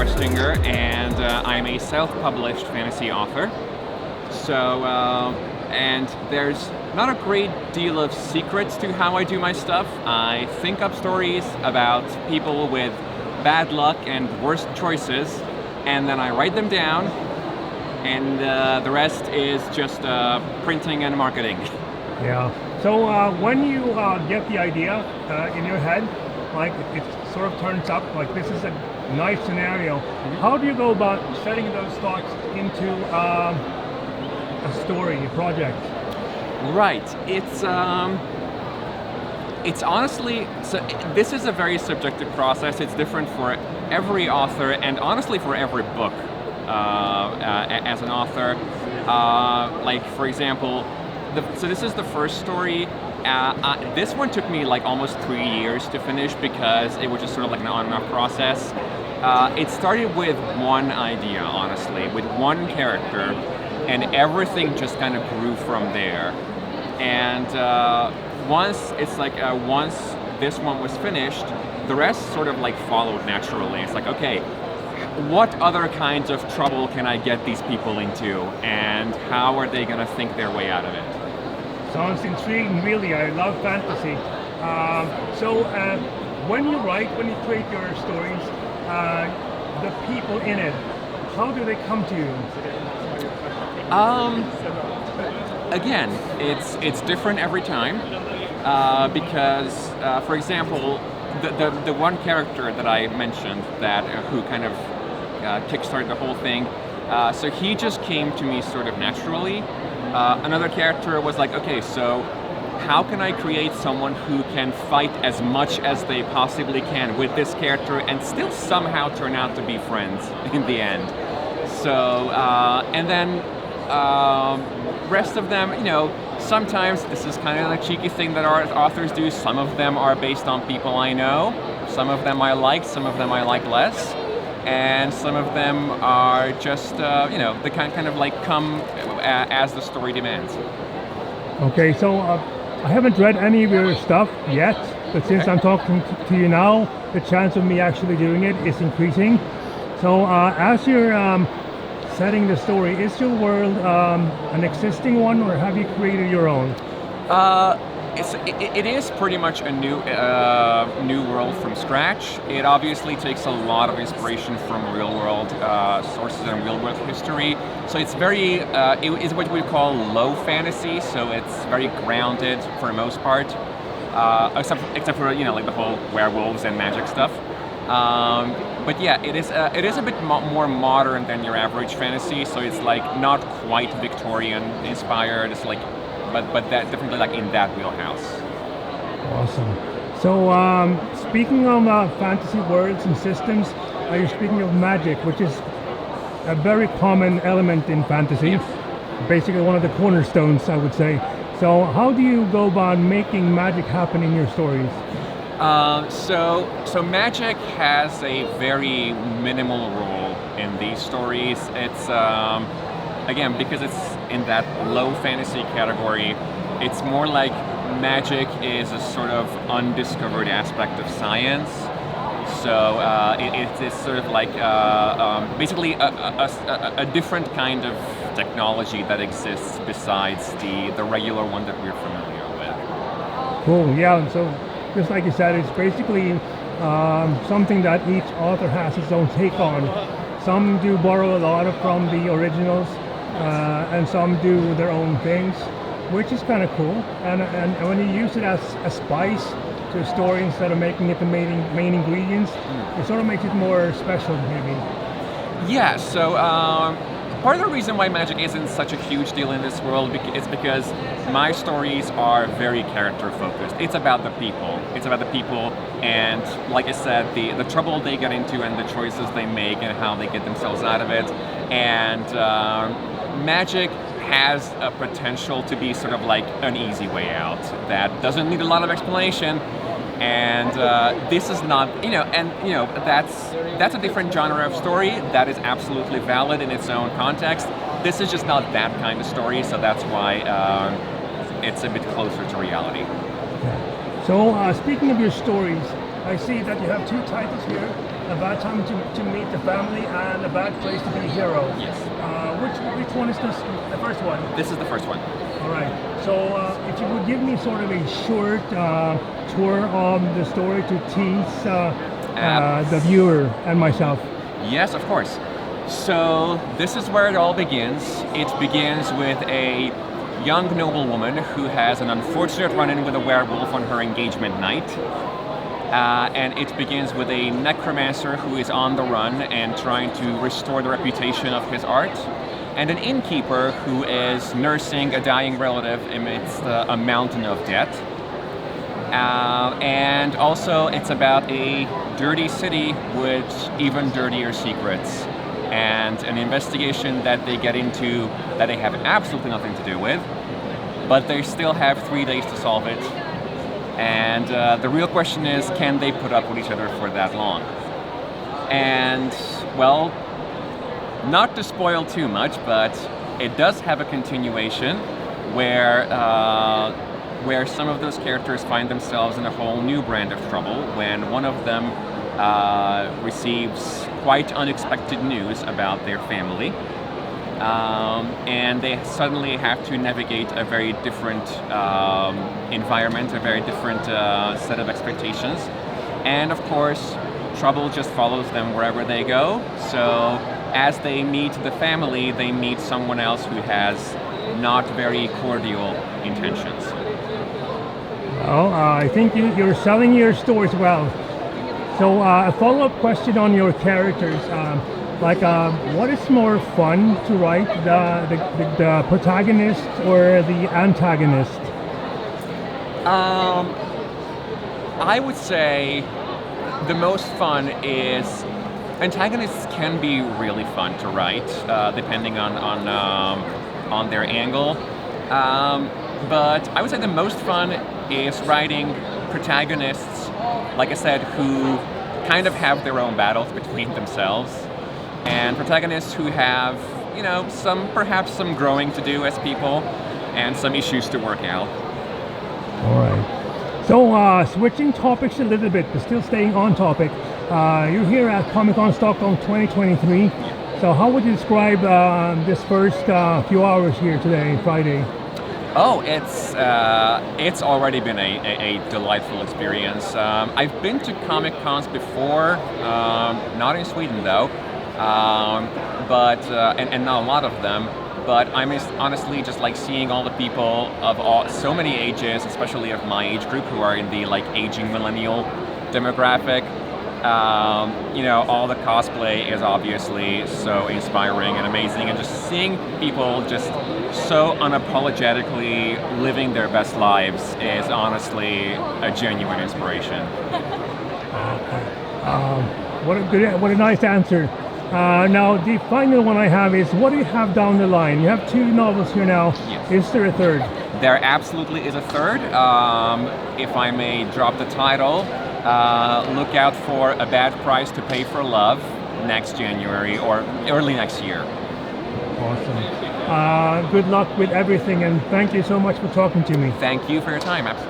Westinger, and I'm a self-published fantasy author. So, and there's not a great deal of secrets to how I do my stuff. I think up stories about people with bad luck and worst choices, and then I write them down, and the rest is just printing and marketing. Yeah. So when you get the idea in your head, like it sort of turns up, like this is a nice scenario, how do you go about setting those thoughts into a story, a project? Right. It's honestly, so this is a very subjective process. It's different for every author, and honestly for every book as an author. Like, for example, so this is the first story. This one took me like almost 3 years to finish because it was just sort of like an on and off process. It started with one idea, honestly, with one character, and everything just kind of grew from there. And once this one was finished, the rest sort of like followed naturally. It's like, okay, what other kinds of trouble can I get these people into, and how are they going to think their way out of it? Sounds intriguing, really. I love fantasy. So when you create your stories, the people in it, how do they come to you? Again, it's different every time because, for example, the one character that I mentioned that who kind of kickstarted the whole thing, so he just came to me sort of naturally. Another character was like, okay, so how can I create someone who can fight as much as they possibly can with this character and still somehow turn out to be friends in the end? So, and then rest of them, sometimes this is kind of a cheeky thing that our authors do. Some of them are based on people I know. Some of them I like, some of them I like less. And some of them are just, they kind of like come as the story demands. Okay, so I haven't read any of your stuff yet, but since I'm talking to you now, the chance of me actually doing it is increasing. So as you're setting the story, is your world an existing one, or have you created your own? It is pretty much a new world from scratch. It obviously takes a lot of inspiration from real world sources and real world history. So it's very, it is what we call low fantasy. So it's very grounded for the most part, except for like the whole werewolves and magic stuff. But yeah, it is a bit more modern than your average fantasy. So it's like not quite Victorian inspired. It's like. But that definitely like in that wheelhouse. Awesome. So speaking of fantasy worlds and systems, you're speaking of magic, which is a very common element in fantasy. Yes. Basically one of the cornerstones, I would say. So how do you go about making magic happen in your stories? So magic has a very minimal role in these stories. It's again, because it's in that low fantasy category, it's more like magic is a sort of undiscovered aspect of science. So it's sort of like basically a different kind of technology that exists besides the regular one that we're familiar with. Cool, yeah. So just like you said, it's basically something that each author has its own take on. Some do borrow a lot from the originals, and some do their own things, which is kind of cool. And when you use it as a spice to a story instead of making it the main ingredients, it sort of makes it more special, maybe. Yeah, so part of the reason why magic isn't such a huge deal in this world is because my stories are very character focused. It's about the people. It's about the people, and like I said, the trouble they get into and the choices they make and how they get themselves out of it. And magic has a potential to be sort of like an easy way out that doesn't need a lot of explanation. And this is not, that's a different genre of story that is absolutely valid in its own context. This is just not that kind of story, so that's why it's a bit closer to reality. So speaking of your stories, I see that you have two titles here: A Bad Time to Meet the Family and A Bad Place to Be a Hero. Yes. Which one is this? The first one. This is the first one. All right. So if you would give me sort of a short tour of the story to tease the viewer and myself. Yes, of course. So this is where it all begins. It begins with a young noblewoman who has an unfortunate run-in with a werewolf on her engagement night. And it begins with a necromancer who is on the run and trying to restore the reputation of his art, and an innkeeper who is nursing a dying relative amidst a mountain of debt. And also it's about a dirty city with even dirtier secrets, and an investigation that they get into that they have absolutely nothing to do with, but they still have 3 days to solve it. And the real question is, can they put up with each other for that long? And, well, not to spoil too much, but it does have a continuation where some of those characters find themselves in a whole new brand of trouble when one of them receives quite unexpected news about their family. And they suddenly have to navigate a very different environment, a very different set of expectations. And of course, trouble just follows them wherever they go. So as they meet the family, they meet someone else who has not very cordial intentions. Well, I think you're selling your stories well. So a follow-up question on your characters. What is more fun to write, the protagonist or the antagonist? I would say the most fun is antagonists can be really fun to write, depending on their angle. But I would say the most fun is writing protagonists, like I said, who kind of have their own battles between themselves, and protagonists who have, perhaps some growing to do as people and some issues to work out. All right. So switching topics a little bit, but still staying on topic. You're here at Comic-Con Stockholm 2023. So how would you describe this first few hours here today, Friday? Oh, it's already been a delightful experience. I've been to Comic-Cons before, not in Sweden though, but not a lot of them. But I'm honestly just like seeing all the people of so many ages, especially of my age group, who are in the aging millennial demographic. All the cosplay is obviously so inspiring and amazing, and just seeing people just so unapologetically living their best lives is honestly a genuine inspiration. What a nice answer. Now the final one I have is, what do you have down the line? You have 2 novels here now. Yes. Is there a third? There absolutely is a third. If I may drop the title, look out for A Bad Price to Pay for Love next January or early next year. Awesome. Good luck with everything, and thank you so much for talking to me. Thank you for your time. Absolutely.